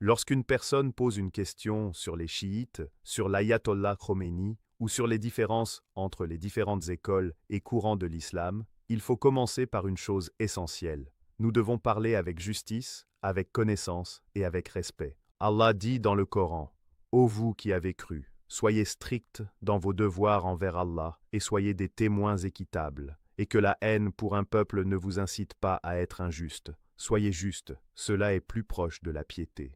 Lorsqu'une personne pose une question sur les chiites, sur l'ayatollah Khomeini ou sur les différences entre les différentes écoles et courants de l'islam, il faut commencer par une chose essentielle. Nous devons parler avec justice, avec connaissance et avec respect. Allah dit dans le Coran, « Ô vous qui avez cru, soyez stricts dans vos devoirs envers Allah et soyez des témoins équitables, et que la haine pour un peuple ne vous incite pas à être injuste. Soyez justes, cela est plus proche de la piété. »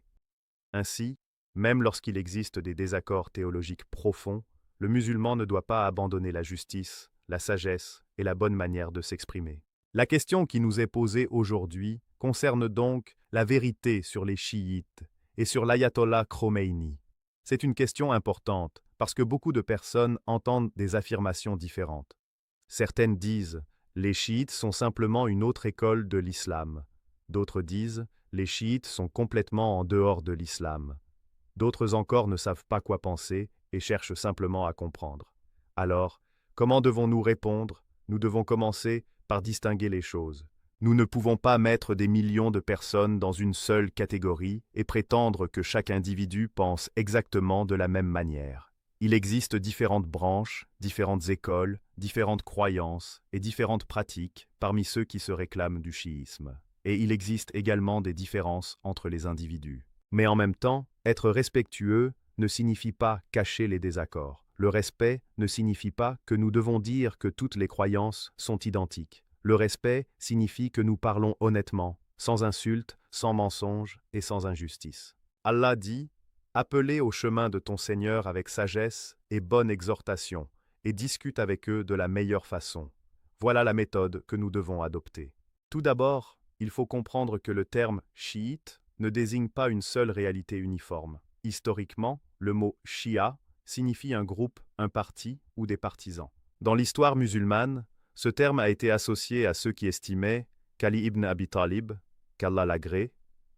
Ainsi, même lorsqu'il existe des désaccords théologiques profonds, le musulman ne doit pas abandonner la justice, la sagesse et la bonne manière de s'exprimer. La question qui nous est posée aujourd'hui concerne donc la vérité sur les chiites et sur l'ayatollah Khomeini. C'est une question importante parce que beaucoup de personnes entendent des affirmations différentes. Certaines disent « les chiites sont simplement une autre école de l'islam ». D'autres disent « les chiites sont complètement en dehors de l'islam ». D'autres encore ne savent pas quoi penser et cherchent simplement à comprendre. Alors, comment devons-nous répondre? Nous devons commencer par distinguer les choses. Nous ne pouvons pas mettre des millions de personnes dans une seule catégorie et prétendre que chaque individu pense exactement de la même manière. Il existe différentes branches, différentes écoles, différentes croyances et différentes pratiques parmi ceux qui se réclament du chiisme. Et il existe également des différences entre les individus. Mais en même temps, être respectueux ne signifie pas cacher les désaccords. Le respect ne signifie pas que nous devons dire que toutes les croyances sont identiques. Le respect signifie que nous parlons honnêtement, sans insulte, sans mensonge et sans injustice. Allah dit « Appelez au chemin de ton Seigneur avec sagesse et bonne exhortation, et discute avec eux de la meilleure façon. » Voilà la méthode que nous devons adopter. Tout d'abord, il faut comprendre que le terme « chiite » ne désigne pas une seule réalité uniforme. Historiquement, le mot « shia » signifie un groupe, un parti ou des partisans. Dans l'histoire musulmane, ce terme a été associé à ceux qui estimaient qu'Ali ibn Abi Talib, qu'Allah l'agrée,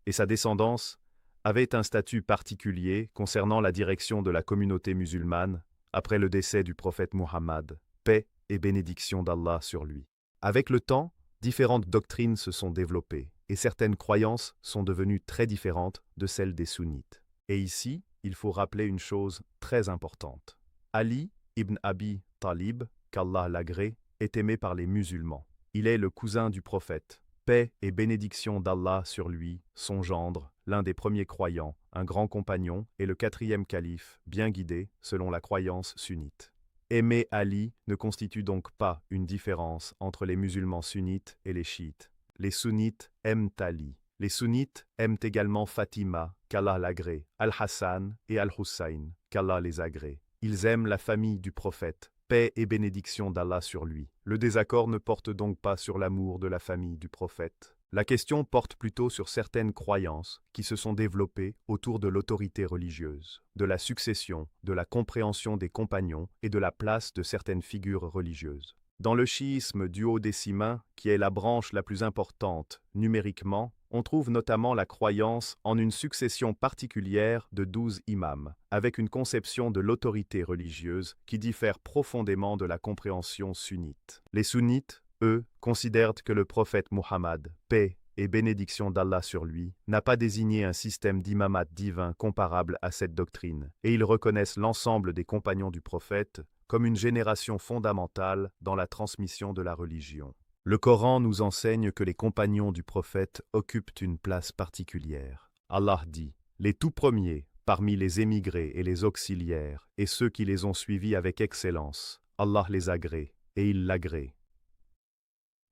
et sa descendance avaient un statut particulier concernant la direction de la communauté musulmane après le décès du prophète Muhammad, paix et bénédiction d'Allah sur lui. Avec le temps, différentes doctrines se sont développées et certaines croyances sont devenues très différentes de celles des sunnites. Et ici, il faut rappeler une chose très importante. Ali ibn Abi Talib, qu'Allah l'agrée, est aimé par les musulmans. Il est le cousin du prophète. Paix et bénédiction d'Allah sur lui, son gendre, l'un des premiers croyants, un grand compagnon et le quatrième calife, bien guidé selon la croyance sunnite. Aimer Ali ne constitue donc pas une différence entre les musulmans sunnites et les chiites. Les sunnites aiment Ali. Les sunnites aiment également Fatima, qu'Allah l'agrée, Al-Hassan et Al-Hussein, qu'Allah les agrée. Ils aiment la famille du prophète, paix et bénédiction d'Allah sur lui. Le désaccord ne porte donc pas sur l'amour de la famille du prophète. La question porte plutôt sur certaines croyances qui se sont développées autour de l'autorité religieuse, de la succession, de la compréhension des compagnons et de la place de certaines figures religieuses. Dans le chiisme duodécimain, qui est la branche la plus importante numériquement, on trouve notamment la croyance en une succession particulière de 12 imams, avec une conception de l'autorité religieuse qui diffère profondément de la compréhension sunnite. Les sunnites, eux, considèrent que le prophète Muhammad, paix et bénédiction d'Allah sur lui, n'a pas désigné un système d'imamat divin comparable à cette doctrine, et ils reconnaissent l'ensemble des compagnons du prophète comme une génération fondamentale dans la transmission de la religion. Le Coran nous enseigne que les compagnons du prophète occupent une place particulière. Allah dit « Les tout premiers, parmi les émigrés et les auxiliaires, et ceux qui les ont suivis avec excellence, Allah les agrée, et il l'agrée. »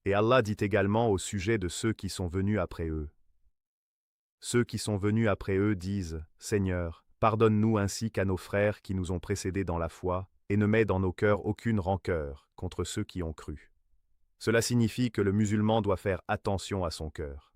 Et Allah dit également au sujet de ceux qui sont venus après eux. Ceux qui sont venus après eux disent « Seigneur, pardonne-nous ainsi qu'à nos frères qui nous ont précédés dans la foi, et ne mets dans nos cœurs aucune rancœur contre ceux qui ont cru. » Cela signifie que le musulman doit faire attention à son cœur.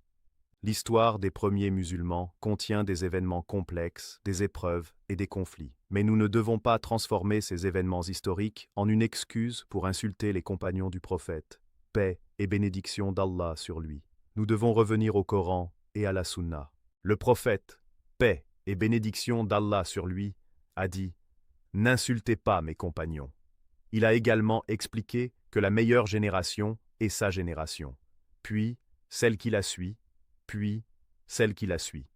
L'histoire des premiers musulmans contient des événements complexes, des épreuves et des conflits. Mais nous ne devons pas transformer ces événements historiques en une excuse pour insulter les compagnons du prophète. Paix et bénédiction d'Allah sur lui. Nous devons revenir au Coran et à la Sunna. Le prophète, paix et bénédiction d'Allah sur lui, a dit « N'insultez pas mes compagnons ». Il a également expliqué que la meilleure génération est sa génération, puis celle qui la suit, puis celle qui la suit.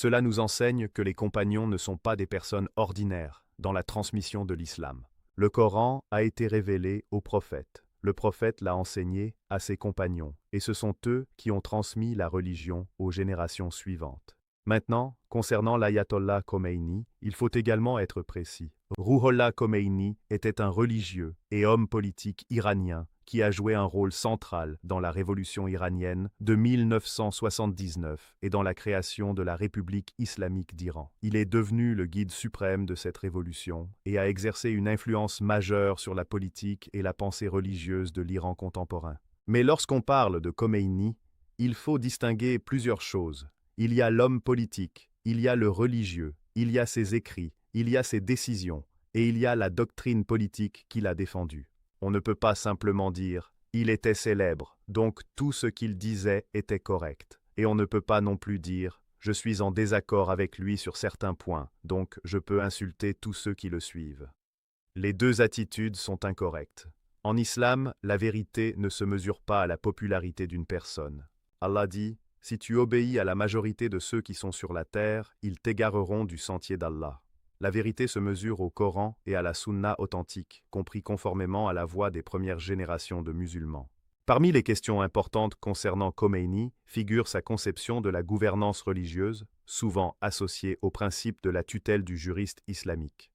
Cela nous enseigne que les compagnons ne sont pas des personnes ordinaires dans la transmission de l'islam. Le Coran a été révélé au prophète. Le prophète l'a enseigné à ses compagnons, et ce sont eux qui ont transmis la religion aux générations suivantes. Maintenant, concernant l'ayatollah Khomeini, il faut également être précis. Ruhollah Khomeini était un religieux et homme politique iranien qui a joué un rôle central dans la révolution iranienne de 1979 et dans la création de la République islamique d'Iran. Il est devenu le guide suprême de cette révolution et a exercé une influence majeure sur la politique et la pensée religieuse de l'Iran contemporain. Mais lorsqu'on parle de Khomeini, il faut distinguer plusieurs choses. Il y a l'homme politique, il y a le religieux, il y a ses écrits, il y a ses décisions, et il y a la doctrine politique qu'il a défendue. On ne peut pas simplement dire « il était célèbre, donc tout ce qu'il disait était correct ». Et on ne peut pas non plus dire « je suis en désaccord avec lui sur certains points, donc je peux insulter tous ceux qui le suivent ». Les deux attitudes sont incorrectes. En islam, la vérité ne se mesure pas à la popularité d'une personne. Allah dit « si tu obéis à la majorité de ceux qui sont sur la terre, ils t'égareront du sentier d'Allah ». La vérité se mesure au Coran et à la Sunna authentique, compris conformément à la voie des premières générations de musulmans. Parmi les questions importantes concernant Khomeini figure sa conception de la gouvernance religieuse, souvent associée au principe de la tutelle du juriste islamique.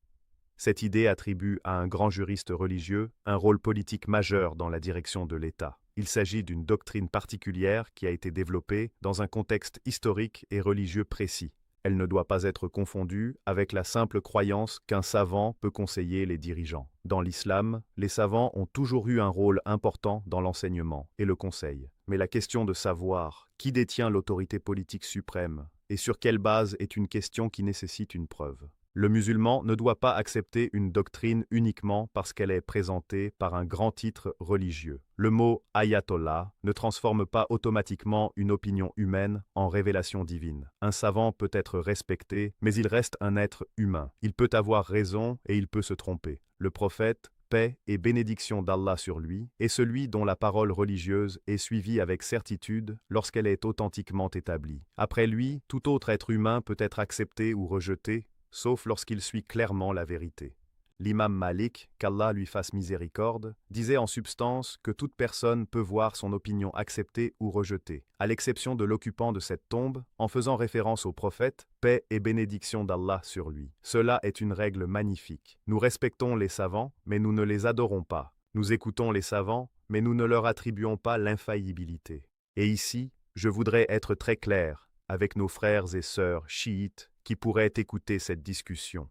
Cette idée attribue à un grand juriste religieux un rôle politique majeur dans la direction de l'État. Il s'agit d'une doctrine particulière qui a été développée dans un contexte historique et religieux précis. Elle ne doit pas être confondue avec la simple croyance qu'un savant peut conseiller les dirigeants. Dans l'islam, les savants ont toujours eu un rôle important dans l'enseignement et le conseil. Mais la question de savoir qui détient l'autorité politique suprême et sur quelle base est une question qui nécessite une preuve. Le musulman ne doit pas accepter une doctrine uniquement parce qu'elle est présentée par un grand titre religieux. Le mot « ayatollah » ne transforme pas automatiquement une opinion humaine en révélation divine. Un savant peut être respecté, mais il reste un être humain. Il peut avoir raison et il peut se tromper. Le prophète, paix et bénédiction d'Allah sur lui, est celui dont la parole religieuse est suivie avec certitude lorsqu'elle est authentiquement établie. Après lui, tout autre être humain peut être accepté ou rejeté, sauf lorsqu'il suit clairement la vérité. L'imam Malik, qu'Allah lui fasse miséricorde, disait en substance que toute personne peut voir son opinion acceptée ou rejetée, à l'exception de l'occupant de cette tombe, en faisant référence au prophète, paix et bénédiction d'Allah sur lui. Cela est une règle magnifique. Nous respectons les savants, mais nous ne les adorons pas. Nous écoutons les savants, mais nous ne leur attribuons pas l'infaillibilité. Et ici, je voudrais être très clair avec nos frères et sœurs chiites qui pourraient écouter cette discussion.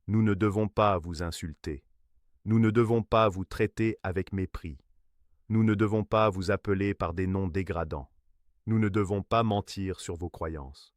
Nous ne devons pas vous insulter. Nous ne devons pas vous traiter avec mépris. Nous ne devons pas vous appeler par des noms dégradants. Nous ne devons pas mentir sur vos croyances.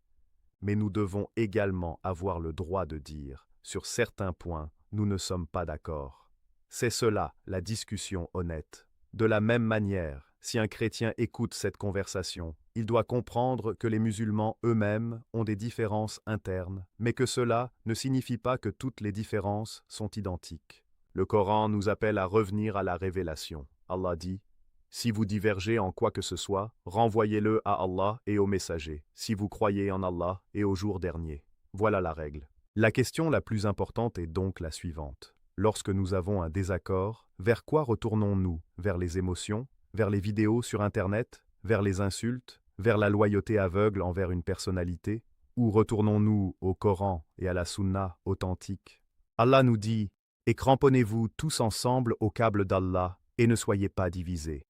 Mais nous devons également avoir le droit de dire, sur certains points, nous ne sommes pas d'accord. C'est cela, la discussion honnête. De la même manière, si un chrétien écoute cette conversation, il doit comprendre que les musulmans eux-mêmes ont des différences internes, mais que cela ne signifie pas que toutes les différences sont identiques. Le Coran nous appelle à revenir à la révélation. Allah dit « Si vous divergez en quoi que ce soit, renvoyez-le à Allah et au messager, si vous croyez en Allah et au jour dernier. » Voilà la règle. La question la plus importante est donc la suivante. Lorsque nous avons un désaccord, vers quoi retournons-nous? Vers les émotions? Vers les vidéos sur Internet? Vers les insultes? Vers la loyauté aveugle envers une personnalité? Ou retournons-nous au Coran et à la Sunna authentique? Allah nous dit « Et cramponnez-vous tous ensemble au câble d'Allah et ne soyez pas divisés. »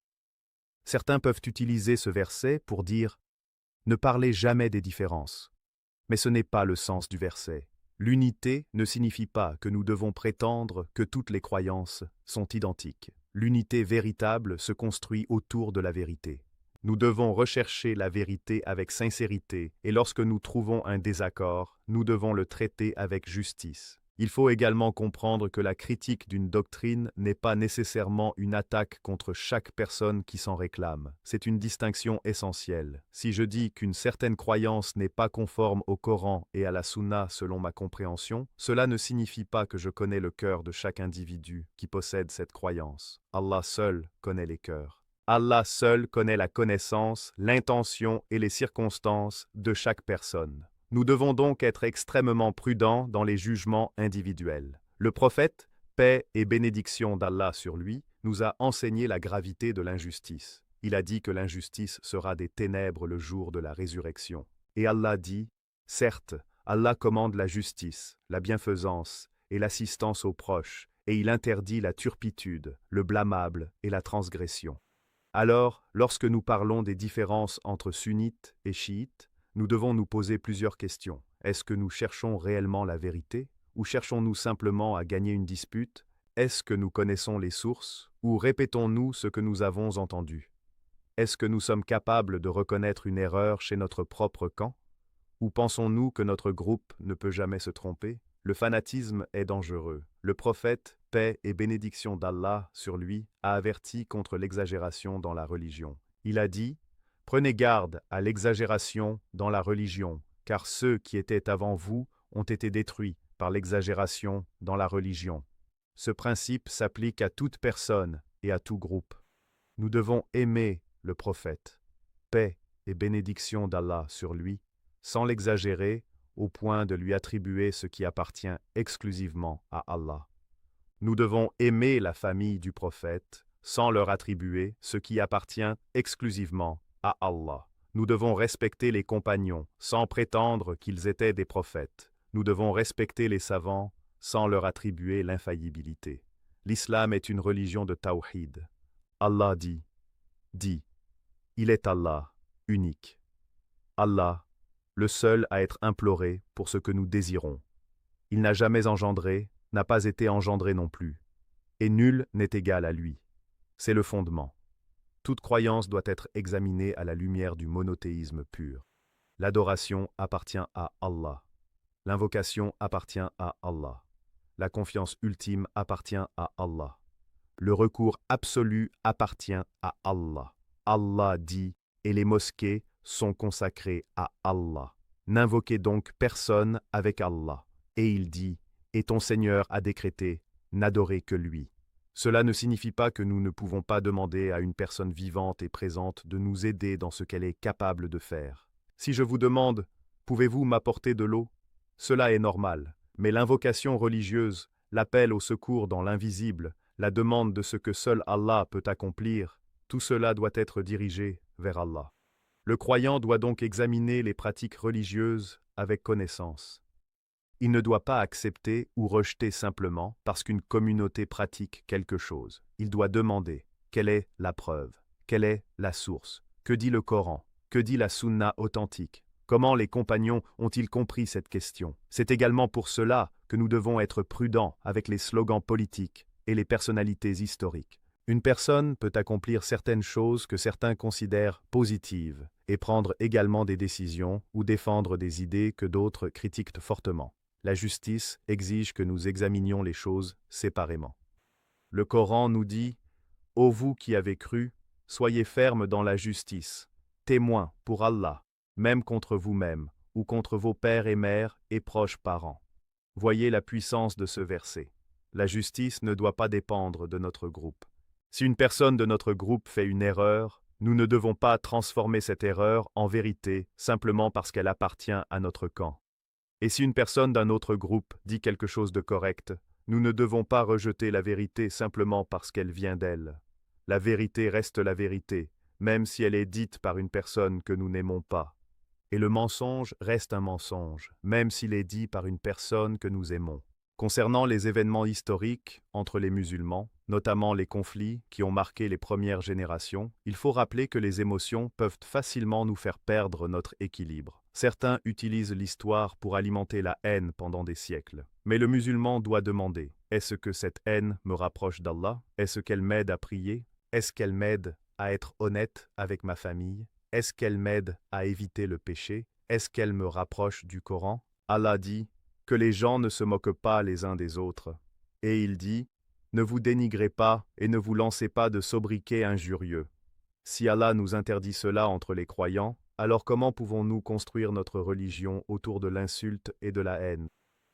Certains peuvent utiliser ce verset pour dire « Ne parlez jamais des différences ». Mais ce n'est pas le sens du verset. L'unité ne signifie pas que nous devons prétendre que toutes les croyances sont identiques. L'unité véritable se construit autour de la vérité. Nous devons rechercher la vérité avec sincérité et lorsque nous trouvons un désaccord, nous devons le traiter avec justice. Il faut également comprendre que la critique d'une doctrine n'est pas nécessairement une attaque contre chaque personne qui s'en réclame. C'est une distinction essentielle. Si je dis qu'une certaine croyance n'est pas conforme au Coran et à la Sunna selon ma compréhension, cela ne signifie pas que je connais le cœur de chaque individu qui possède cette croyance. Allah seul connaît les cœurs. Allah seul connaît la connaissance, l'intention et les circonstances de chaque personne. Nous devons donc être extrêmement prudents dans les jugements individuels. Le prophète, paix et bénédiction d'Allah sur lui, nous a enseigné la gravité de l'injustice. Il a dit que l'injustice sera des ténèbres le jour de la résurrection. Et Allah dit, certes, Allah commande la justice, la bienfaisance et l'assistance aux proches, et il interdit la turpitude, le blâmable et la transgression. Alors, lorsque nous parlons des différences entre sunnites et chiites, nous devons nous poser plusieurs questions. Est-ce que nous cherchons réellement la vérité? Ou cherchons-nous simplement à gagner une dispute? Est-ce que nous connaissons les sources? Ou répétons-nous ce que nous avons entendu? Est-ce que nous sommes capables de reconnaître une erreur chez notre propre camp? Ou pensons-nous que notre groupe ne peut jamais se tromper? Le fanatisme est dangereux. Le prophète, paix et bénédiction d'Allah sur lui, a averti contre l'exagération dans la religion. Il a dit, « Prenez garde à l'exagération dans la religion, car ceux qui étaient avant vous ont été détruits par l'exagération dans la religion. » Ce principe s'applique à toute personne et à tout groupe. Nous devons aimer le prophète, paix et bénédiction d'Allah sur lui, sans l'exagérer au point de lui attribuer ce qui appartient exclusivement à Allah. Nous devons aimer la famille du prophète sans leur attribuer ce qui appartient exclusivement à Allah. Nous devons respecter les compagnons sans prétendre qu'ils étaient des prophètes. Nous devons respecter les savants sans leur attribuer l'infaillibilité. L'islam est une religion de tawhid. Allah dit, il est Allah, unique. Allah, le seul à être imploré pour ce que nous désirons. Il n'a jamais engendré, n'a pas été engendré non plus, et nul n'est égal à lui. C'est le fondement. Toute croyance doit être examinée à la lumière du monothéisme pur. L'adoration appartient à Allah. L'invocation appartient à Allah. La confiance ultime appartient à Allah. Le recours absolu appartient à Allah. Allah dit, et les mosquées sont consacrées à Allah. N'invoquez donc personne avec Allah. Et il dit, et ton Seigneur a décrété, n'adorez que lui. Cela ne signifie pas que nous ne pouvons pas demander à une personne vivante et présente de nous aider dans ce qu'elle est capable de faire. Si je vous demande, pouvez-vous m'apporter de l'eau? Cela est normal, mais l'invocation religieuse, l'appel au secours dans l'invisible, la demande de ce que seul Allah peut accomplir, tout cela doit être dirigé vers Allah. Le croyant doit donc examiner les pratiques religieuses avec connaissance. Il ne doit pas accepter ou rejeter simplement parce qu'une communauté pratique quelque chose. Il doit demander quelle est la preuve, quelle est la source, que dit le Coran, que dit la Sunna authentique, comment les compagnons ont-ils compris cette question. C'est également pour cela que nous devons être prudents avec les slogans politiques et les personnalités historiques. Une personne peut accomplir certaines choses que certains considèrent positives et prendre également des décisions ou défendre des idées que d'autres critiquent fortement. La justice exige que nous examinions les choses séparément. Le Coran nous dit « Ô vous qui avez cru, soyez fermes dans la justice, témoins pour Allah, même contre vous-même ou contre vos pères et mères et proches parents. » Voyez la puissance de ce verset. La justice ne doit pas dépendre de notre groupe. Si une personne de notre groupe fait une erreur, nous ne devons pas transformer cette erreur en vérité simplement parce qu'elle appartient à notre camp. Et si une personne d'un autre groupe dit quelque chose de correct, nous ne devons pas rejeter la vérité simplement parce qu'elle vient d'elle. La vérité reste la vérité, même si elle est dite par une personne que nous n'aimons pas. Et le mensonge reste un mensonge, même s'il est dit par une personne que nous aimons. Concernant les événements historiques entre les musulmans, notamment les conflits qui ont marqué les premières générations, il faut rappeler que les émotions peuvent facilement nous faire perdre notre équilibre. Certains utilisent l'histoire pour alimenter la haine pendant des siècles. Mais le musulman doit demander, est-ce que cette haine me rapproche d'Allah? Est-ce qu'elle m'aide à prier? Est-ce qu'elle m'aide à être honnête avec ma famille? Est-ce qu'elle m'aide à éviter le péché? Est-ce qu'elle me rapproche du Coran? Allah dit, que les gens ne se moquent pas les uns des autres. Et il dit, ne vous dénigrez pas et ne vous lancez pas de sobriquets injurieux. Si Allah nous interdit cela entre les croyants, alors comment pouvons-nous construire notre religion autour de l'insulte et de la haine?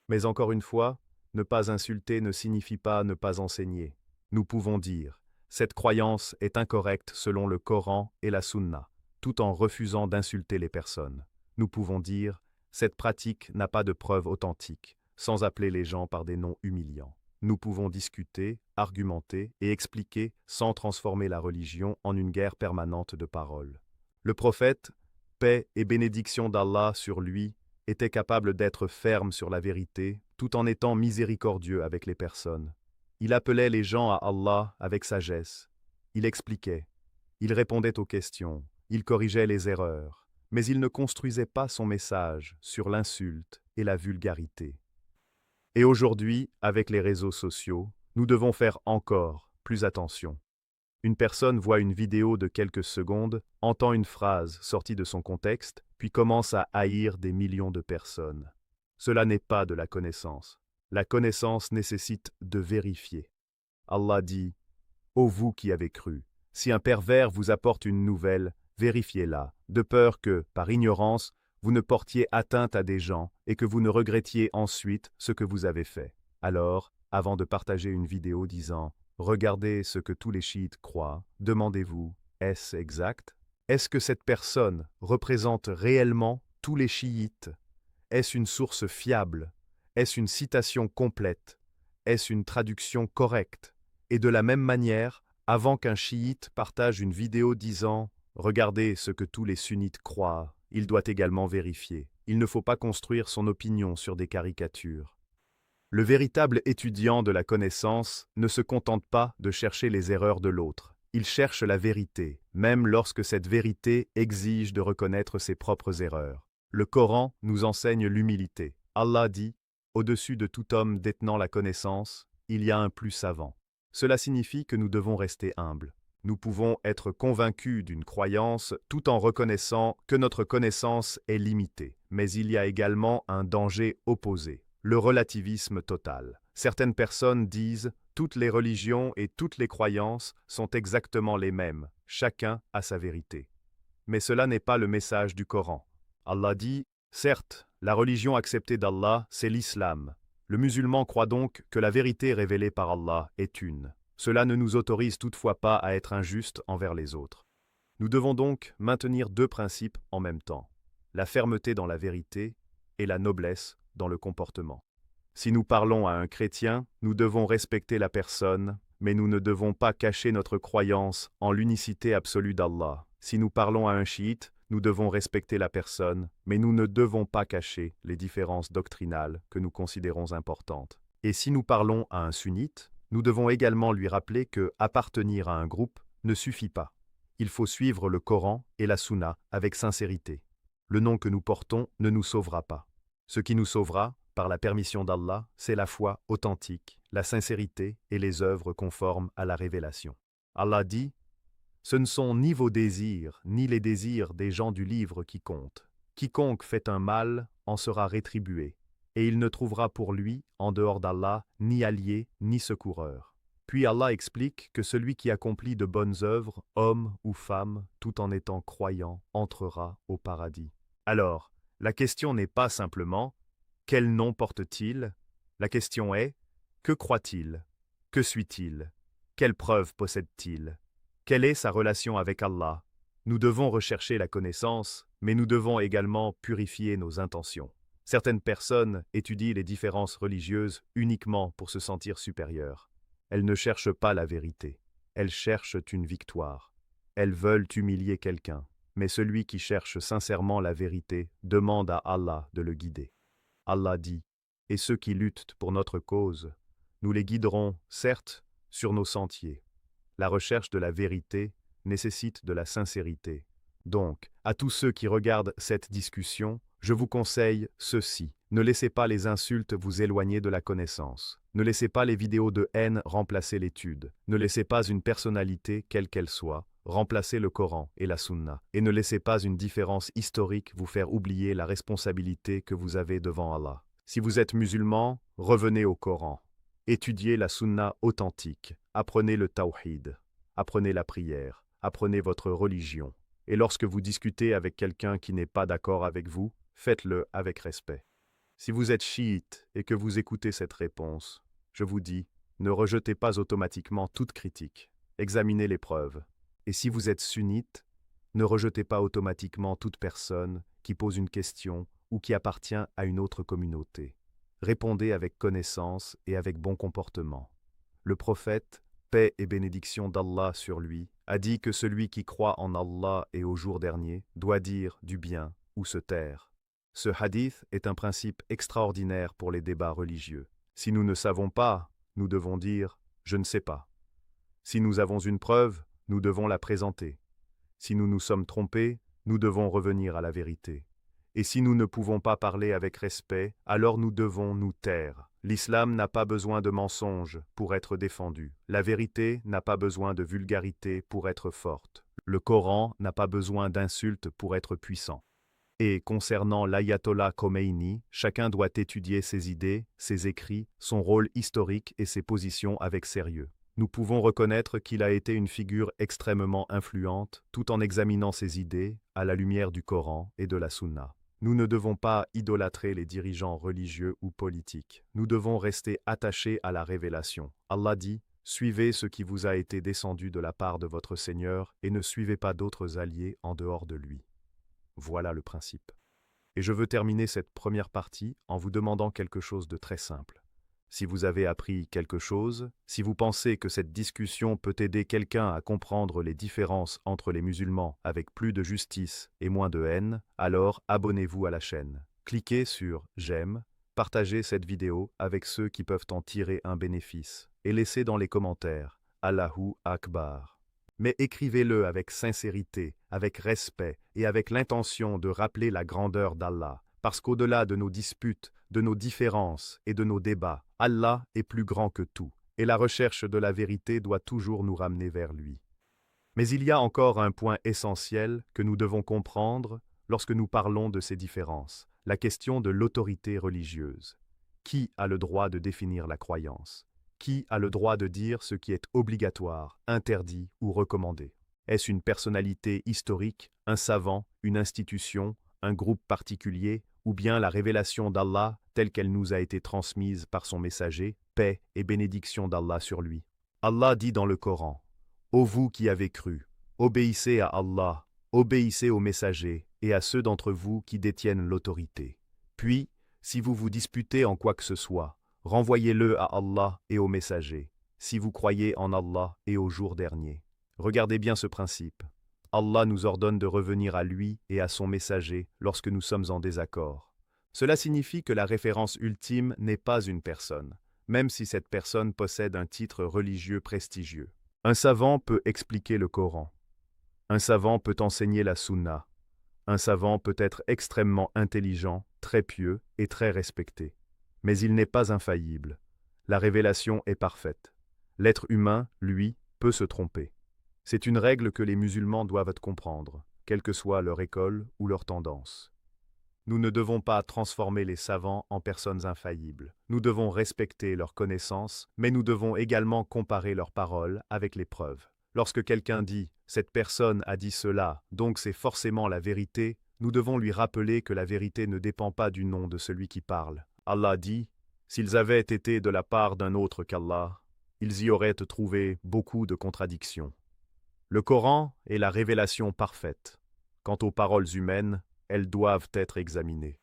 Mais encore une fois, ne pas insulter ne signifie pas ne pas enseigner. Nous pouvons dire, cette croyance est incorrecte selon le Coran et la Sunna, tout en refusant d'insulter les personnes. Nous pouvons dire, Cette pratique n'a pas de preuve authentique, sans appeler les gens par des noms humiliants. Nous pouvons discuter, argumenter et expliquer sans transformer la religion en une guerre permanente de paroles. Le prophète, paix et bénédiction d'Allah sur lui, était capable d'être ferme sur la vérité tout en étant miséricordieux avec les personnes. Il appelait les gens à Allah avec sagesse. Il expliquait. Il répondait aux questions. Il corrigeait les erreurs. Mais il ne construisait pas son message sur l'insulte et la vulgarité. Et aujourd'hui, avec les réseaux sociaux, nous devons faire encore plus attention. Une personne voit une vidéo de quelques secondes, entend une phrase sortie de son contexte, puis commence à haïr des millions de personnes. Cela n'est pas de la connaissance. La connaissance nécessite de vérifier. Allah dit « Ô vous qui avez cru, si un pervers vous apporte une nouvelle, vérifiez-la, de peur que, par ignorance, vous ne portiez atteinte à des gens et que vous ne regrettiez ensuite ce que vous avez fait. Alors, avant de partager une vidéo disant « Regardez ce que tous les chiites croient », demandez-vous « Est-ce exact ? Est-ce que cette personne représente réellement tous les chiites ? Est-ce une source fiable ? Est-ce une citation complète ? Est-ce une traduction correcte ? Et de la même manière, avant qu'un chiite partage une vidéo disant « Regardez ce que tous les sunnites croient », il doit également vérifier. Il ne faut pas construire son opinion sur des caricatures. Le véritable étudiant de la connaissance ne se contente pas de chercher les erreurs de l'autre. Il cherche la vérité, même lorsque cette vérité exige de reconnaître ses propres erreurs. Le Coran nous enseigne l'humilité. Allah dit « Au-dessus de tout homme détenant la connaissance, il y a un plus savant ». Cela signifie que nous devons rester humbles. Nous pouvons être convaincus d'une croyance tout en reconnaissant que notre connaissance est limitée. Mais il y a également un danger opposé, le relativisme total. Certaines personnes disent « toutes les religions et toutes les croyances sont exactement les mêmes, chacun a sa vérité ». Mais cela n'est pas le message du Coran. Allah dit « Certes, la religion acceptée d'Allah, c'est l'islam. Le musulman croit donc que la vérité révélée par Allah est une. Cela ne nous autorise toutefois pas à être injustes envers les autres. Nous devons donc maintenir deux principes en même temps, la fermeté dans la vérité et la noblesse dans le comportement. Si nous parlons à un chrétien, nous devons respecter la personne, mais nous ne devons pas cacher notre croyance en l'unicité absolue d'Allah. Si nous parlons à un chiite, nous devons respecter la personne, mais nous ne devons pas cacher les différences doctrinales que nous considérons importantes. Et si nous parlons à un sunnite, nous devons également lui rappeler que appartenir à un groupe ne suffit pas. Il faut suivre le Coran et la Sunna avec sincérité. Le nom que nous portons ne nous sauvera pas. Ce qui nous sauvera, par la permission d'Allah, c'est la foi authentique, la sincérité et les œuvres conformes à la révélation. Allah dit « Ce ne sont ni vos désirs, ni les désirs des gens du livre qui comptent. Quiconque fait un mal en sera rétribué. Et il ne trouvera pour lui, en dehors d'Allah, ni allié, ni secoureur. » Puis Allah explique que celui qui accomplit de bonnes œuvres, homme ou femme, tout en étant croyant, entrera au paradis. Alors, la question n'est pas simplement « quel nom porte-t-il ?» La question est « que croit-il ? Que suit-il ? Quelles preuves possède-t-il ? Quelle est sa relation avec Allah ? Nous devons rechercher la connaissance, mais nous devons également purifier nos intentions. Certaines personnes étudient les différences religieuses uniquement pour se sentir supérieures. Elles ne cherchent pas la vérité. Elles cherchent une victoire. Elles veulent humilier quelqu'un. Mais celui qui cherche sincèrement la vérité demande à Allah de le guider. Allah dit « Et ceux qui luttent pour notre cause, nous les guiderons, certes, sur nos sentiers. » La recherche de la vérité nécessite de la sincérité. Donc, à tous ceux qui regardent cette discussion, je vous conseille ceci. Ne laissez pas les insultes vous éloigner de la connaissance. Ne laissez pas les vidéos de haine remplacer l'étude. Ne laissez pas une personnalité, quelle qu'elle soit, remplacer le Coran et la Sunna. Et ne laissez pas une différence historique vous faire oublier la responsabilité que vous avez devant Allah. Si vous êtes musulman, revenez au Coran. Étudiez la Sunna authentique. Apprenez le Tawhid. Apprenez la prière. Apprenez votre religion. Et lorsque vous discutez avec quelqu'un qui n'est pas d'accord avec vous, faites-le avec respect. Si vous êtes chiite et que vous écoutez cette réponse, je vous dis, ne rejetez pas automatiquement toute critique. Examinez les preuves. Et si vous êtes sunnite, ne rejetez pas automatiquement toute personne qui pose une question ou qui appartient à une autre communauté. Répondez avec connaissance et avec bon comportement. Le prophète, paix et bénédiction d'Allah sur lui, a dit que celui qui croit en Allah et au jour dernier doit dire du bien ou se taire. Ce hadith est un principe extraordinaire pour les débats religieux. Si nous ne savons pas, nous devons dire « je ne sais pas ». Si nous avons une preuve, nous devons la présenter. Si nous nous sommes trompés, nous devons revenir à la vérité. Et si nous ne pouvons pas parler avec respect, alors nous devons nous taire. L'islam n'a pas besoin de mensonges pour être défendu. La vérité n'a pas besoin de vulgarité pour être forte. Le Coran n'a pas besoin d'insultes pour être puissant. Et concernant l'ayatollah Khomeini, chacun doit étudier ses idées, ses écrits, son rôle historique et ses positions avec sérieux. Nous pouvons reconnaître qu'il a été une figure extrêmement influente, tout en examinant ses idées à la lumière du Coran et de la Sunna. Nous ne devons pas idolâtrer les dirigeants religieux ou politiques. Nous devons rester attachés à la révélation. Allah dit « Suivez ce qui vous a été descendu de la part de votre Seigneur et ne suivez pas d'autres alliés en dehors de lui. » Voilà le principe. Et je veux terminer cette première partie en vous demandant quelque chose de très simple. Si vous avez appris quelque chose, si vous pensez que cette discussion peut aider quelqu'un à comprendre les différences entre les musulmans avec plus de justice et moins de haine, alors abonnez-vous à la chaîne. Cliquez sur « J'aime », partagez cette vidéo avec ceux qui peuvent en tirer un bénéfice et laissez dans les commentaires « Allahu Akbar ». Mais écrivez-le avec sincérité, avec respect et avec l'intention de rappeler la grandeur d'Allah, parce qu'au-delà de nos disputes, de nos différences et de nos débats, Allah est plus grand que tout, et la recherche de la vérité doit toujours nous ramener vers lui. Mais il y a encore un point essentiel que nous devons comprendre lorsque nous parlons de ces différences, la question de l'autorité religieuse. Qui a le droit de définir la croyance ? Qui a le droit de dire ce qui est obligatoire, interdit ou recommandé? Est-ce une personnalité historique, un savant, une institution, un groupe particulier, ou bien la révélation d'Allah telle qu'elle nous a été transmise par son messager, paix et bénédiction d'Allah sur lui? Allah dit dans le Coran, « Ô vous qui avez cru, obéissez à Allah, obéissez aux messagers et à ceux d'entre vous qui détiennent l'autorité. Puis, si vous vous disputez en quoi que ce soit, renvoyez-le à Allah et aux messagers, si vous croyez en Allah et au jour dernier. » Regardez bien ce principe. Allah nous ordonne de revenir à lui et à son messager lorsque nous sommes en désaccord. Cela signifie que la référence ultime n'est pas une personne, même si cette personne possède un titre religieux prestigieux. Un savant peut expliquer le Coran. Un savant peut enseigner la Sunna. Un savant peut être extrêmement intelligent, très pieux et très respecté. Mais il n'est pas infaillible. La révélation est parfaite. L'être humain, lui, peut se tromper. C'est une règle que les musulmans doivent comprendre, quelle que soit leur école ou leur tendance. Nous ne devons pas transformer les savants en personnes infaillibles. Nous devons respecter leurs connaissances, mais nous devons également comparer leurs paroles avec les preuves. Lorsque quelqu'un dit « cette personne a dit cela, donc c'est forcément la vérité », nous devons lui rappeler que la vérité ne dépend pas du nom de celui qui parle. Allah dit « S'ils avaient été de la part d'un autre qu'Allah, ils y auraient trouvé beaucoup de contradictions. » Le Coran est la révélation parfaite. Quant aux paroles humaines, elles doivent être examinées.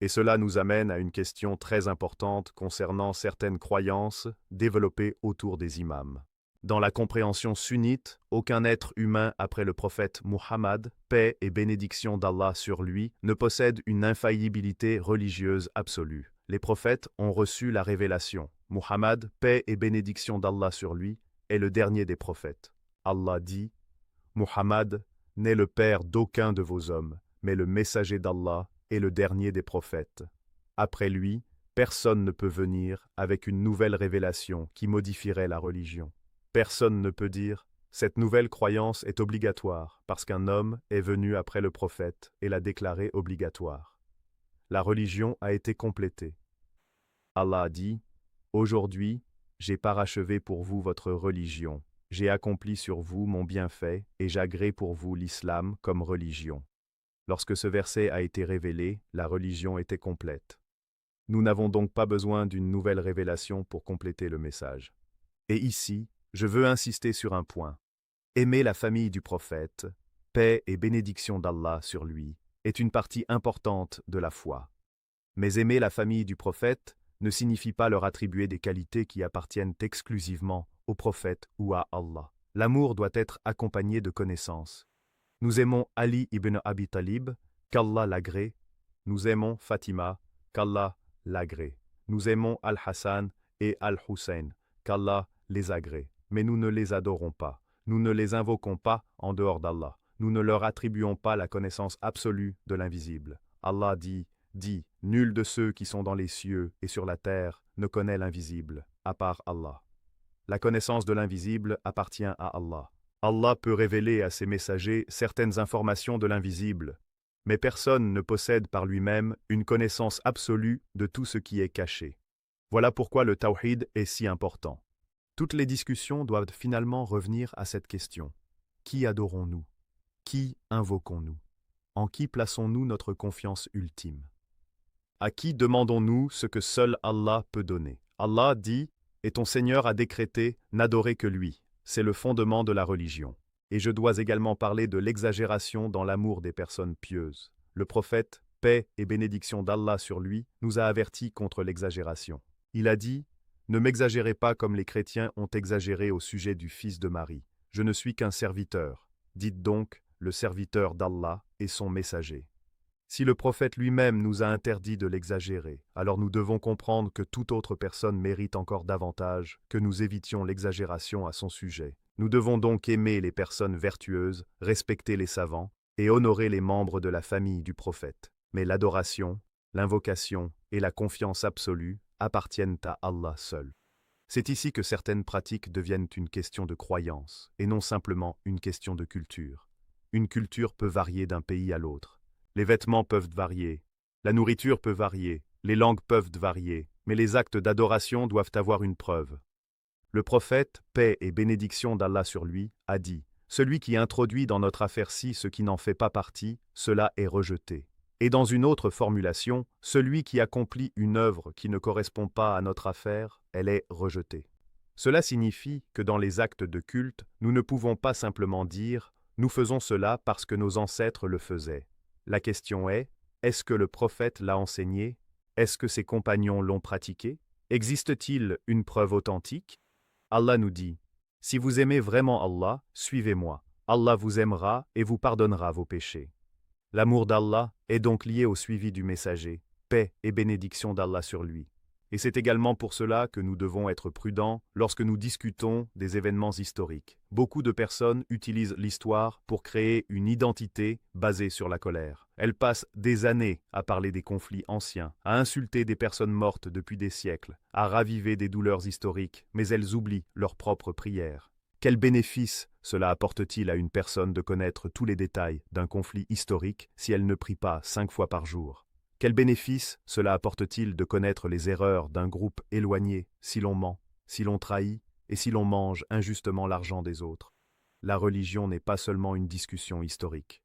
Et cela nous amène à une question très importante concernant certaines croyances développées autour des imams. Dans la compréhension sunnite, aucun être humain après le prophète Muhammad, paix et bénédiction d'Allah sur lui, ne possède une infaillibilité religieuse absolue. Les prophètes ont reçu la révélation. Muhammad, paix et bénédiction d'Allah sur lui, est le dernier des prophètes. Allah dit, « Muhammad n'est le père d'aucun de vos hommes, mais le messager d'Allah est le dernier des prophètes. Après lui, personne ne peut venir avec une nouvelle révélation qui modifierait la religion. Personne ne peut dire « cette nouvelle croyance est obligatoire parce qu'un homme est venu après le prophète et l'a déclarée obligatoire. » La religion a été complétée. Allah a dit « Aujourd'hui, j'ai parachevé pour vous votre religion. J'ai accompli sur vous mon bienfait et j'agrée pour vous l'islam comme religion. » Lorsque ce verset a été révélé, la religion était complète. Nous n'avons donc pas besoin d'une nouvelle révélation pour compléter le message. Et ici, je veux insister sur un point. Aimez la famille du prophète, paix et bénédiction d'Allah sur lui, est une partie importante de la foi. Mais aimer la famille du prophète ne signifie pas leur attribuer des qualités qui appartiennent exclusivement au prophète ou à Allah. L'amour doit être accompagné de connaissances. Nous aimons Ali ibn Abi Talib, qu'Allah l'agrée. Nous aimons Fatima, qu'Allah l'agrée. Nous aimons Al-Hassan et Al-Hussein, qu'Allah les agrée. Mais nous ne les adorons pas. Nous ne les invoquons pas en dehors d'Allah. Nous ne leur attribuons pas la connaissance absolue de l'invisible. Allah dit, nul de ceux qui sont dans les cieux et sur la terre ne connaît l'invisible, à part Allah. La connaissance de l'invisible appartient à Allah. Allah peut révéler à ses messagers certaines informations de l'invisible, mais personne ne possède par lui-même une connaissance absolue de tout ce qui est caché. Voilà pourquoi le tawhid est si important. Toutes les discussions doivent finalement revenir à cette question. Qui adorons-nous? Qui invoquons-nous? En qui plaçons-nous notre confiance ultime? À qui demandons-nous ce que seul Allah peut donner? Allah dit, et ton Seigneur a décrété, n'adorer que lui. C'est le fondement de la religion. Et je dois également parler de l'exagération dans l'amour des personnes pieuses. Le prophète, paix et bénédiction d'Allah sur lui, nous a avertis contre l'exagération. Il a dit, ne m'exagérez pas comme les chrétiens ont exagéré au sujet du fils de Marie. Je ne suis qu'un serviteur. Dites donc, le serviteur d'Allah et son messager. Si le prophète lui-même nous a interdit de l'exagérer, alors nous devons comprendre que toute autre personne mérite encore davantage que nous évitions l'exagération à son sujet. Nous devons donc aimer les personnes vertueuses, respecter les savants et honorer les membres de la famille du prophète. Mais l'adoration, l'invocation et la confiance absolue appartiennent à Allah seul. C'est ici que certaines pratiques deviennent une question de croyance et non simplement une question de culture. Une culture peut varier d'un pays à l'autre. Les vêtements peuvent varier, la nourriture peut varier, les langues peuvent varier, mais les actes d'adoration doivent avoir une preuve. Le prophète, paix et bénédiction d'Allah sur lui, a dit « Celui qui introduit dans notre affaire-ci ce qui n'en fait pas partie, cela est rejeté. » Et dans une autre formulation, « Celui qui accomplit une œuvre qui ne correspond pas à notre affaire, elle est rejetée. » Cela signifie que dans les actes de culte, nous ne pouvons pas simplement dire « Nous faisons cela parce que nos ancêtres le faisaient. » La question est-ce que le prophète l'a enseigné? Est-ce que ses compagnons l'ont pratiqué? Existe-t-il une preuve authentique? Allah nous dit, si vous aimez vraiment Allah, suivez-moi. Allah vous aimera et vous pardonnera vos péchés. L'amour d'Allah est donc lié au suivi du messager, paix et bénédiction d'Allah sur lui. Et c'est également pour cela que nous devons être prudents lorsque nous discutons des événements historiques. Beaucoup de personnes utilisent l'histoire pour créer une identité basée sur la colère. Elles passent des années à parler des conflits anciens, à insulter des personnes mortes depuis des siècles, à raviver des douleurs historiques, mais elles oublient leurs propres prières. Quel bénéfice cela apporte-t-il à une personne de connaître tous les détails d'un conflit historique si elle ne prie pas 5 fois par jour? Quel bénéfice cela apporte-t-il de connaître les erreurs d'un groupe éloigné si l'on ment, si l'on trahit et si l'on mange injustement l'argent des autres? La religion n'est pas seulement une discussion historique.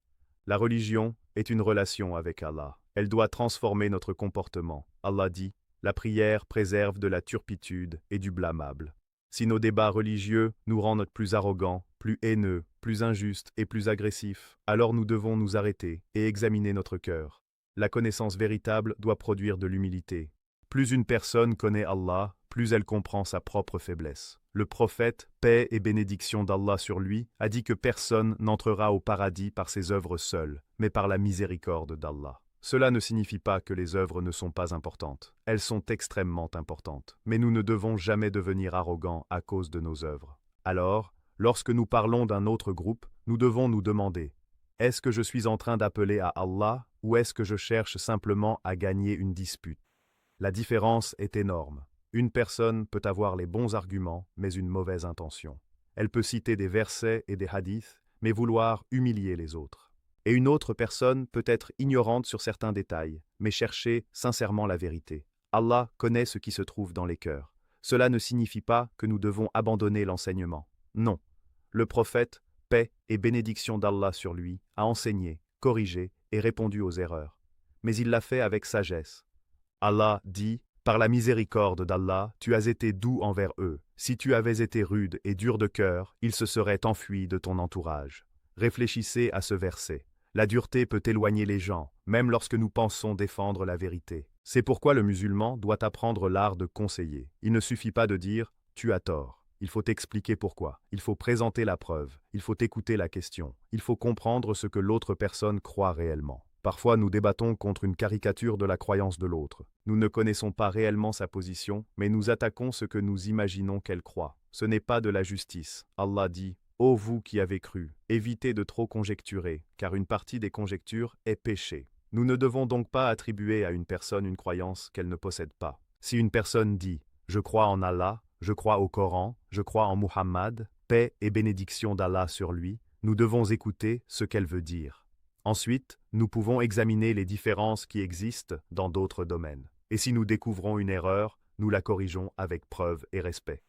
La religion est une relation avec Allah. Elle doit transformer notre comportement. Allah dit, la prière préserve de la turpitude et du blâmable. Si nos débats religieux nous rendent plus arrogants, plus haineux, plus injustes et plus agressifs, alors nous devons nous arrêter et examiner notre cœur. La connaissance véritable doit produire de l'humilité. Plus une personne connaît Allah, plus elle comprend sa propre faiblesse. Le prophète, paix et bénédiction d'Allah sur lui, a dit que personne n'entrera au paradis par ses œuvres seules, mais par la miséricorde d'Allah. Cela ne signifie pas que les œuvres ne sont pas importantes. Elles sont extrêmement importantes. Mais nous ne devons jamais devenir arrogants à cause de nos œuvres. Alors, lorsque nous parlons d'un autre groupe, nous devons nous demander, est-ce que je suis en train d'appeler à Allah ou est-ce que je cherche simplement à gagner une dispute? La différence est énorme. Une personne peut avoir les bons arguments, mais une mauvaise intention. Elle peut citer des versets et des hadiths, mais vouloir humilier les autres. Et une autre personne peut être ignorante sur certains détails, mais chercher sincèrement la vérité. Allah connaît ce qui se trouve dans les cœurs. Cela ne signifie pas que nous devons abandonner l'enseignement. Non. Le prophète, paix et bénédiction d'Allah sur lui, a enseigné, corrigé et répondu aux erreurs. Mais il l'a fait avec sagesse. Allah dit, par la miséricorde d'Allah, tu as été doux envers eux. Si tu avais été rude et dur de cœur, ils se seraient enfuis de ton entourage. Réfléchissez à ce verset. La dureté peut éloigner les gens, même lorsque nous pensons défendre la vérité. C'est pourquoi le musulman doit apprendre l'art de conseiller. Il ne suffit pas de dire « tu as tort ». Il faut expliquer pourquoi. Il faut présenter la preuve. Il faut écouter la question. Il faut comprendre ce que l'autre personne croit réellement. Parfois, nous débattons contre une caricature de la croyance de l'autre. Nous ne connaissons pas réellement sa position, mais nous attaquons ce que nous imaginons qu'elle croit. Ce n'est pas de la justice. Allah dit « Ô vous qui avez cru, évitez de trop conjecturer, car une partie des conjectures est péché. » Nous ne devons donc pas attribuer à une personne une croyance qu'elle ne possède pas. Si une personne dit « Je crois en Allah », « Je crois au Coran », « Je crois en Muhammad », paix et bénédiction d'Allah sur lui, nous devons écouter ce qu'elle veut dire. Ensuite, nous pouvons examiner les différences qui existent dans d'autres domaines. Et si nous découvrons une erreur, nous la corrigeons avec preuve et respect.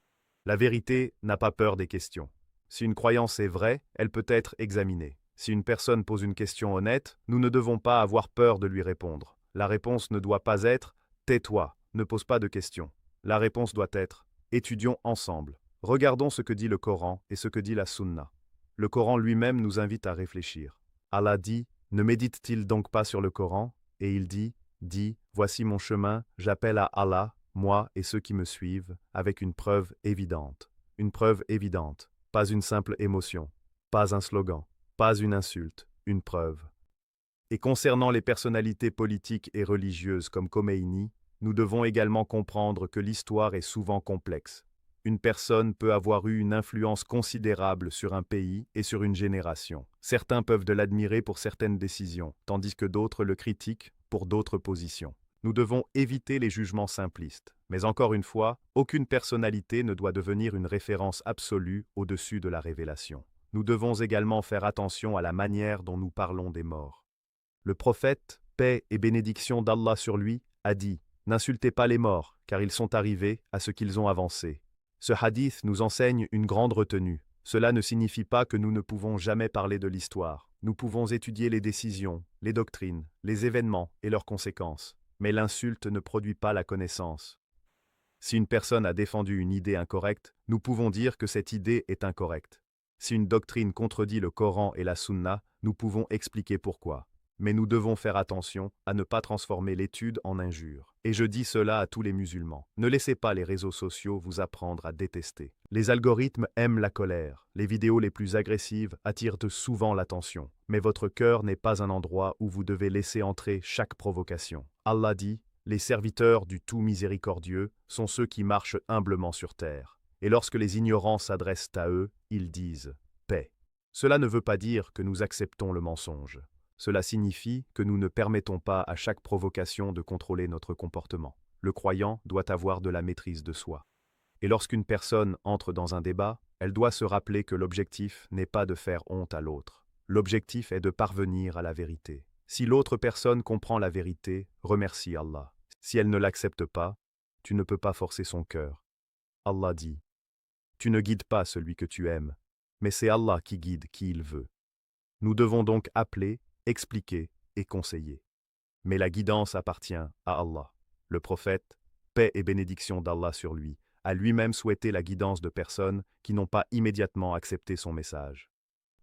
La vérité n'a pas peur des questions. Si une croyance est vraie, elle peut être examinée. Si une personne pose une question honnête, nous ne devons pas avoir peur de lui répondre. La réponse ne doit pas être « tais-toi, ne pose pas de questions ». La réponse doit être « étudions ensemble, regardons ce que dit le Coran et ce que dit la Sunna ». Le Coran lui-même nous invite à réfléchir. Allah dit « Ne médite-t-il donc pas sur le Coran ?» Et il dit « Dis, voici mon chemin, j'appelle à Allah, moi et ceux qui me suivent, avec une preuve évidente. » Une preuve évidente, pas une simple émotion, pas un slogan, pas une insulte, une preuve. Et concernant les personnalités politiques et religieuses comme Khomeini, nous devons également comprendre que l'histoire est souvent complexe. Une personne peut avoir eu une influence considérable sur un pays et sur une génération. Certains peuvent l'admirer pour certaines décisions, tandis que d'autres le critiquent pour d'autres positions. Nous devons éviter les jugements simplistes. Mais encore une fois, aucune personnalité ne doit devenir une référence absolue au-dessus de la révélation. Nous devons également faire attention à la manière dont nous parlons des morts. Le prophète, paix et bénédiction d'Allah sur lui, a dit « N'insultez pas les morts, car ils sont arrivés à ce qu'ils ont avancé. » Ce hadith nous enseigne une grande retenue. Cela ne signifie pas que nous ne pouvons jamais parler de l'histoire. Nous pouvons étudier les décisions, les doctrines, les événements et leurs conséquences. Mais l'insulte ne produit pas la connaissance. Si une personne a défendu une idée incorrecte, nous pouvons dire que cette idée est incorrecte. Si une doctrine contredit le Coran et la Sunna, nous pouvons expliquer pourquoi. Mais nous devons faire attention à ne pas transformer l'étude en injure. Et je dis cela à tous les musulmans. Ne laissez pas les réseaux sociaux vous apprendre à détester. Les algorithmes aiment la colère. Les vidéos les plus agressives attirent souvent l'attention. Mais votre cœur n'est pas un endroit où vous devez laisser entrer chaque provocation. Allah dit « Les serviteurs du tout miséricordieux sont ceux qui marchent humblement sur terre. Et lorsque les ignorants s'adressent à eux, ils disent « paix ». Cela ne veut pas dire que nous acceptons le mensonge. Cela signifie que nous ne permettons pas à chaque provocation de contrôler notre comportement. Le croyant doit avoir de la maîtrise de soi. Et lorsqu'une personne entre dans un débat, elle doit se rappeler que l'objectif n'est pas de faire honte à l'autre. L'objectif est de parvenir à la vérité. Si l'autre personne comprend la vérité, remercie Allah. Si elle ne l'accepte pas, tu ne peux pas forcer son cœur. Allah dit « Tu ne guides pas celui que tu aimes, mais c'est Allah qui guide qui il veut. » Nous devons donc appeler, expliquer et conseiller. Mais la guidance appartient à Allah. Le prophète, paix et bénédiction d'Allah sur lui, a lui-même souhaité la guidance de personnes qui n'ont pas immédiatement accepté son message.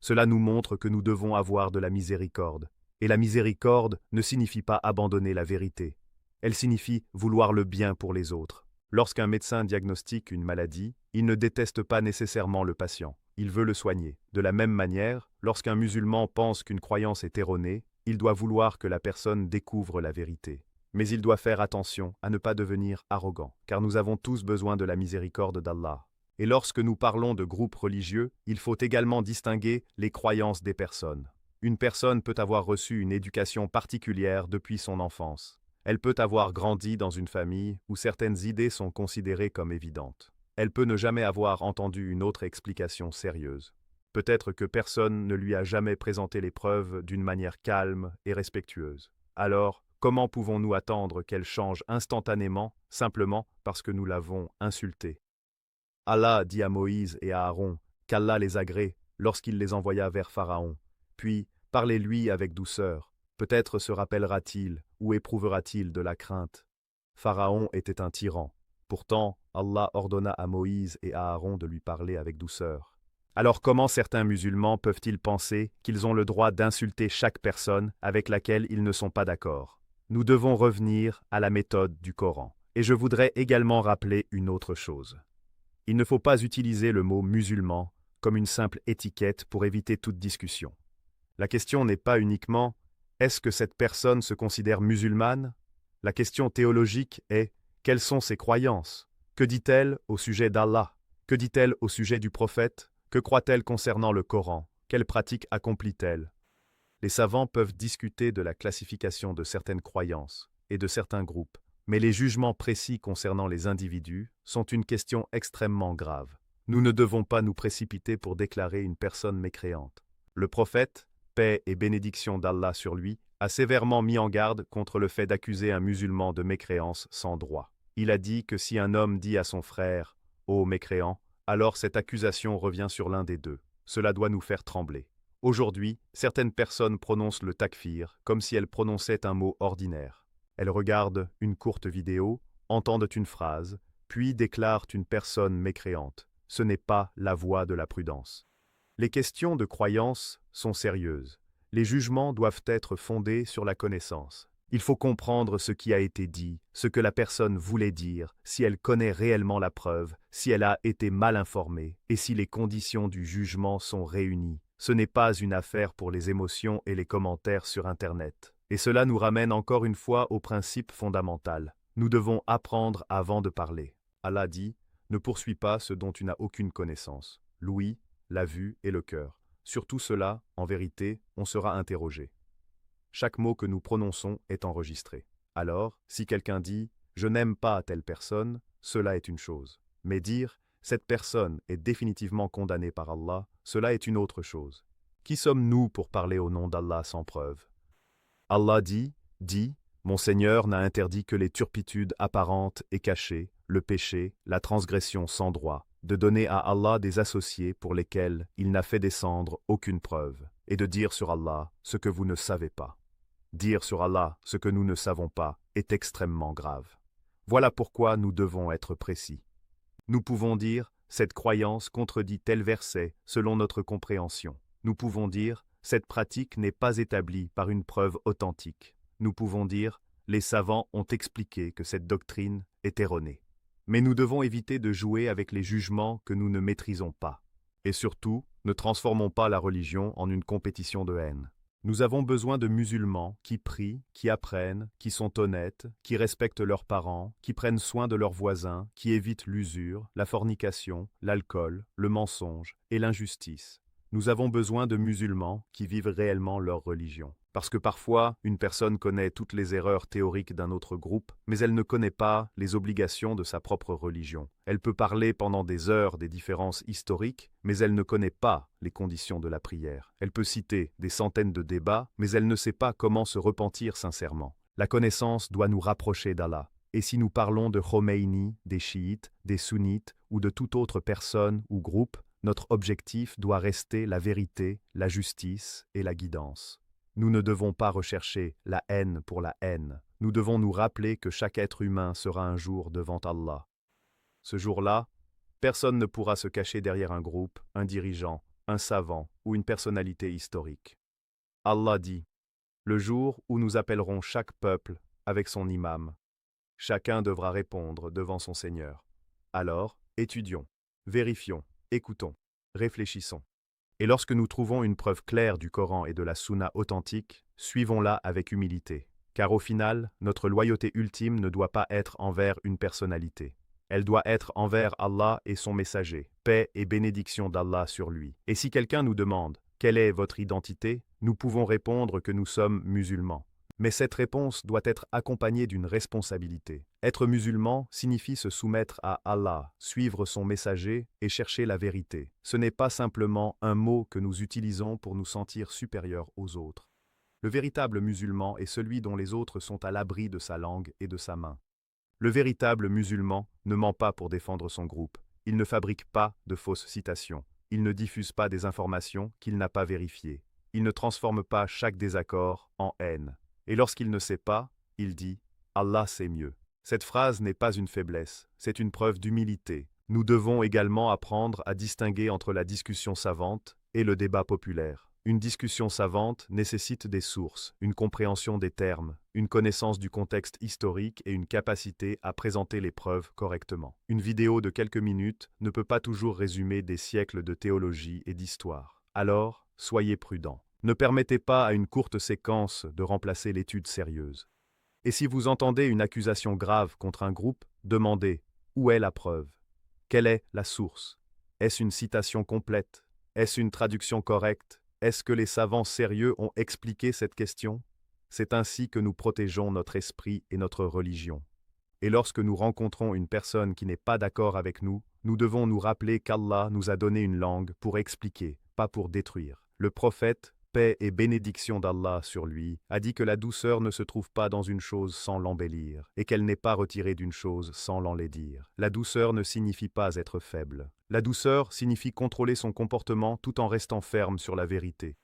Cela nous montre que nous devons avoir de la miséricorde. Et la miséricorde ne signifie pas abandonner la vérité. Elle signifie vouloir le bien pour les autres. Lorsqu'un médecin diagnostique une maladie, il ne déteste pas nécessairement le patient. Il veut le soigner. De la même manière, lorsqu'un musulman pense qu'une croyance est erronée, il doit vouloir que la personne découvre la vérité. Mais il doit faire attention à ne pas devenir arrogant, car nous avons tous besoin de la miséricorde d'Allah. Et lorsque nous parlons de groupes religieux, il faut également distinguer les croyances des personnes. Une personne peut avoir reçu une éducation particulière depuis son enfance. Elle peut avoir grandi dans une famille où certaines idées sont considérées comme évidentes. Elle peut ne jamais avoir entendu une autre explication sérieuse. Peut-être que personne ne lui a jamais présenté les preuves d'une manière calme et respectueuse. Alors, comment pouvons-nous attendre qu'elle change instantanément, simplement parce que nous l'avons insultée? Allah dit à Moïse et à Aaron qu'Allah les agrée lorsqu'il les envoya vers Pharaon. Puis, parlez-lui avec douceur. Peut-être se rappellera-t-il ou éprouvera-t-il de la crainte. Pharaon était un tyran. Pourtant, Allah ordonna à Moïse et à Aaron de lui parler avec douceur. Alors comment certains musulmans peuvent-ils penser qu'ils ont le droit d'insulter chaque personne avec laquelle ils ne sont pas d'accord? Nous devons revenir à la méthode du Coran. Et je voudrais également rappeler une autre chose. Il ne faut pas utiliser le mot musulman comme une simple étiquette pour éviter toute discussion. La question n'est pas uniquement est-ce que cette personne se considère musulmane? La question théologique est quelles sont ses croyances? Que dit-elle au sujet d'Allah? Que dit-elle au sujet du prophète? Que croit-elle concernant le Coran? Quelles pratiques accomplit-elle? Les savants peuvent discuter de la classification de certaines croyances et de certains groupes, mais les jugements précis concernant les individus sont une question extrêmement grave. Nous ne devons pas nous précipiter pour déclarer une personne mécréante. Le prophète, paix et bénédiction d'Allah sur lui, a sévèrement mis en garde contre le fait d'accuser un musulman de mécréance sans droit. Il a dit que si un homme dit à son frère « Ô mécréant », alors cette accusation revient sur l'un des deux. Cela doit nous faire trembler. Aujourd'hui, certaines personnes prononcent le takfir comme si elles prononçaient un mot ordinaire. Elles regardent une courte vidéo, entendent une phrase, puis déclarent une personne mécréante. Ce n'est pas la voie de la prudence. Les questions de croyance sont sérieuses. Les jugements doivent être fondés sur la connaissance. Il faut comprendre ce qui a été dit, ce que la personne voulait dire, si elle connaît réellement la preuve, si elle a été mal informée, et si les conditions du jugement sont réunies. Ce n'est pas une affaire pour les émotions et les commentaires sur Internet. Et cela nous ramène encore une fois au principe fondamental. Nous devons apprendre avant de parler. Allah dit « Ne poursuis pas ce dont tu n'as aucune connaissance. L'ouïe, la vue et le cœur. Sur tout cela, en vérité, on sera interrogé. » Chaque mot que nous prononçons est enregistré. Alors, si quelqu'un dit « Je n'aime pas telle personne », cela est une chose. Mais dire « Cette personne est définitivement condamnée par Allah », cela est une autre chose. Qui sommes-nous pour parler au nom d'Allah sans preuve? Allah dit « Mon Seigneur n'a interdit que les turpitudes apparentes et cachées, le péché, la transgression sans droit, de donner à Allah des associés pour lesquels il n'a fait descendre aucune preuve, et de dire sur Allah ce que vous ne savez pas. Dire sur Allah ce que nous ne savons pas est extrêmement grave. Voilà pourquoi nous devons être précis. Nous pouvons dire « Cette croyance contredit tel verset selon notre compréhension ». Nous pouvons dire « Cette pratique n'est pas établie par une preuve authentique ». Nous pouvons dire « Les savants ont expliqué que cette doctrine est erronée ». Mais nous devons éviter de jouer avec les jugements que nous ne maîtrisons pas. Et surtout, ne transformons pas la religion en une compétition de haine. Nous avons besoin de musulmans qui prient, qui apprennent, qui sont honnêtes, qui respectent leurs parents, qui prennent soin de leurs voisins, qui évitent l'usure, la fornication, l'alcool, le mensonge et l'injustice. Nous avons besoin de musulmans qui vivent réellement leur religion. Parce que parfois, une personne connaît toutes les erreurs théoriques d'un autre groupe, mais elle ne connaît pas les obligations de sa propre religion. Elle peut parler pendant des heures des différences historiques, mais elle ne connaît pas les conditions de la prière. Elle peut citer des centaines de débats, mais elle ne sait pas comment se repentir sincèrement. La connaissance doit nous rapprocher d'Allah. Et si nous parlons de Khomeini, des chiites, des sunnites ou de toute autre personne ou groupe, notre objectif doit rester la vérité, la justice et la guidance. Nous ne devons pas rechercher la haine pour la haine. Nous devons nous rappeler que chaque être humain sera un jour devant Allah. Ce jour-là, personne ne pourra se cacher derrière un groupe, un dirigeant, un savant ou une personnalité historique. Allah dit « Le jour où nous appellerons chaque peuple avec son imam, chacun devra répondre devant son Seigneur. Alors, étudions, vérifions, écoutons, réfléchissons. Et lorsque nous trouvons une preuve claire du Coran et de la Sunna authentique, suivons-la avec humilité. Car au final, notre loyauté ultime ne doit pas être envers une personnalité. Elle doit être envers Allah et son messager, paix et bénédiction d'Allah sur lui. Et si quelqu'un nous demande « Quelle est votre identité ?», nous pouvons répondre que nous sommes musulmans. Mais cette réponse doit être accompagnée d'une responsabilité. Être musulman signifie se soumettre à Allah, suivre son messager et chercher la vérité. Ce n'est pas simplement un mot que nous utilisons pour nous sentir supérieurs aux autres. Le véritable musulman est celui dont les autres sont à l'abri de sa langue et de sa main. Le véritable musulman ne ment pas pour défendre son groupe. Il ne fabrique pas de fausses citations. Il ne diffuse pas des informations qu'il n'a pas vérifiées. Il ne transforme pas chaque désaccord en haine. Et lorsqu'il ne sait pas, il dit « Allah sait mieux ». Cette phrase n'est pas une faiblesse, c'est une preuve d'humilité. Nous devons également apprendre à distinguer entre la discussion savante et le débat populaire. Une discussion savante nécessite des sources, une compréhension des termes, une connaissance du contexte historique et une capacité à présenter les preuves correctement. Une vidéo de quelques minutes ne peut pas toujours résumer des siècles de théologie et d'histoire. Alors, soyez prudents. Ne permettez pas à une courte séquence de remplacer l'étude sérieuse. Et si vous entendez une accusation grave contre un groupe, demandez « Où est la preuve ? Quelle est la source ? Est-ce une citation complète ? Est-ce une traduction correcte ? Est-ce que les savants sérieux ont expliqué cette question? C'est ainsi que nous protégeons notre esprit et notre religion. Et lorsque nous rencontrons une personne qui n'est pas d'accord avec nous, nous devons nous rappeler qu'Allah nous a donné une langue pour expliquer, pas pour détruire. Le prophète, paix et bénédiction d'Allah sur lui, a dit que la douceur ne se trouve pas dans une chose sans l'embellir, et qu'elle n'est pas retirée d'une chose sans l'enlaidir. La douceur ne signifie pas être faible. La douceur signifie contrôler son comportement tout en restant ferme sur la vérité.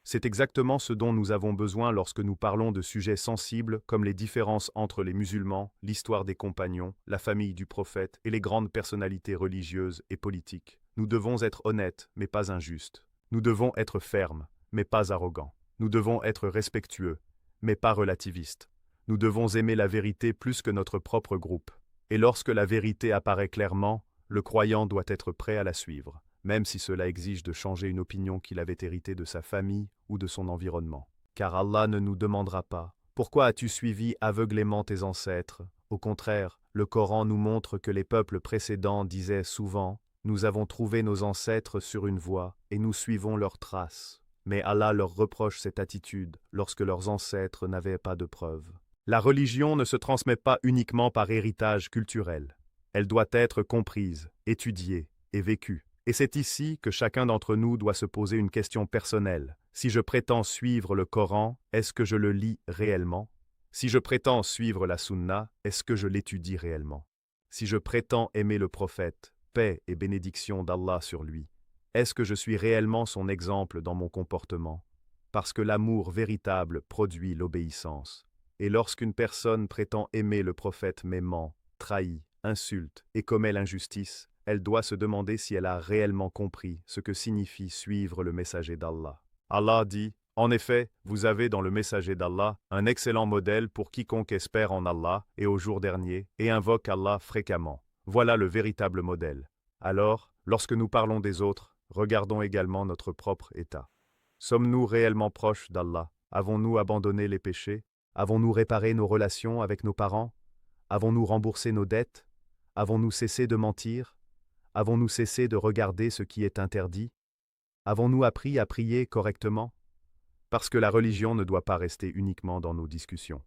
C'est exactement ce dont nous avons besoin lorsque nous parlons de sujets sensibles comme les différences entre les musulmans, l'histoire des compagnons, la famille du prophète et les grandes personnalités religieuses et politiques. Nous devons être honnêtes, mais pas injustes. Nous devons être fermes, mais pas arrogants. Nous devons être respectueux, mais pas relativistes. Nous devons aimer la vérité plus que notre propre groupe. Et lorsque la vérité apparaît clairement, le croyant doit être prêt à la suivre, même si cela exige de changer une opinion qu'il avait héritée de sa famille ou de son environnement. Car Allah ne nous demandera pas « Pourquoi as-tu suivi aveuglément tes ancêtres ?» Au contraire, le Coran nous montre que les peuples précédents disaient souvent « Nous avons trouvé nos ancêtres sur une voie et nous suivons leurs traces. » Mais Allah leur reproche cette attitude lorsque leurs ancêtres n'avaient pas de preuves. La religion ne se transmet pas uniquement par héritage culturel. Elle doit être comprise, étudiée et vécue. Et c'est ici que chacun d'entre nous doit se poser une question personnelle. Si je prétends suivre le Coran, est-ce que je le lis réellement? Si je prétends suivre la Sunna, est-ce que je l'étudie réellement? Si je prétends aimer le prophète, paix et bénédiction d'Allah sur lui, est-ce que je suis réellement son exemple dans mon comportement? Parce que l'amour véritable produit l'obéissance. Et lorsqu'une personne prétend aimer le prophète mais ment, trahit, insulte et commet l'injustice, elle doit se demander si elle a réellement compris ce que signifie suivre le messager d'Allah. Allah dit, « En effet, vous avez dans le messager d'Allah un excellent modèle pour quiconque espère en Allah et au jour dernier et invoque Allah fréquemment. Voilà le véritable modèle. » Alors, lorsque nous parlons des autres, regardons également notre propre état. Sommes-nous réellement proches d'Allah? Avons-nous abandonné les péchés? Avons-nous réparé nos relations avec nos parents? Avons-nous remboursé nos dettes? Avons-nous cessé de mentir? Avons-nous cessé de regarder ce qui est interdit? Avons-nous appris à prier correctement? Parce que la religion ne doit pas rester uniquement dans nos discussions.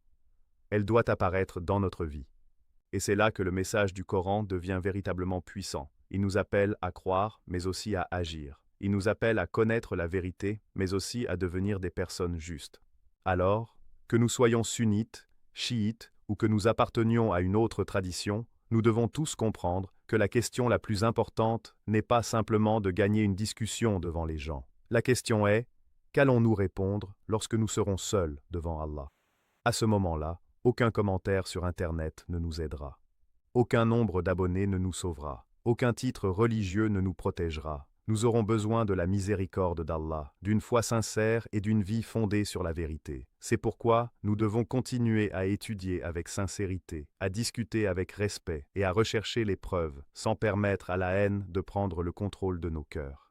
Elle doit apparaître dans notre vie. Et c'est là que le message du Coran devient véritablement puissant. Il nous appelle à croire, mais aussi à agir. Il nous appelle à connaître la vérité, mais aussi à devenir des personnes justes. Alors, que nous soyons sunnites, chiites, ou que nous appartenions à une autre tradition, nous devons tous comprendre que la question la plus importante n'est pas simplement de gagner une discussion devant les gens. La question est, qu'allons-nous répondre lorsque nous serons seuls devant Allah? À ce moment-là, aucun commentaire sur Internet ne nous aidera. Aucun nombre d'abonnés ne nous sauvera. Aucun titre religieux ne nous protégera. Nous aurons besoin de la miséricorde d'Allah, d'une foi sincère et d'une vie fondée sur la vérité. C'est pourquoi nous devons continuer à étudier avec sincérité, à discuter avec respect et à rechercher les preuves, sans permettre à la haine de prendre le contrôle de nos cœurs.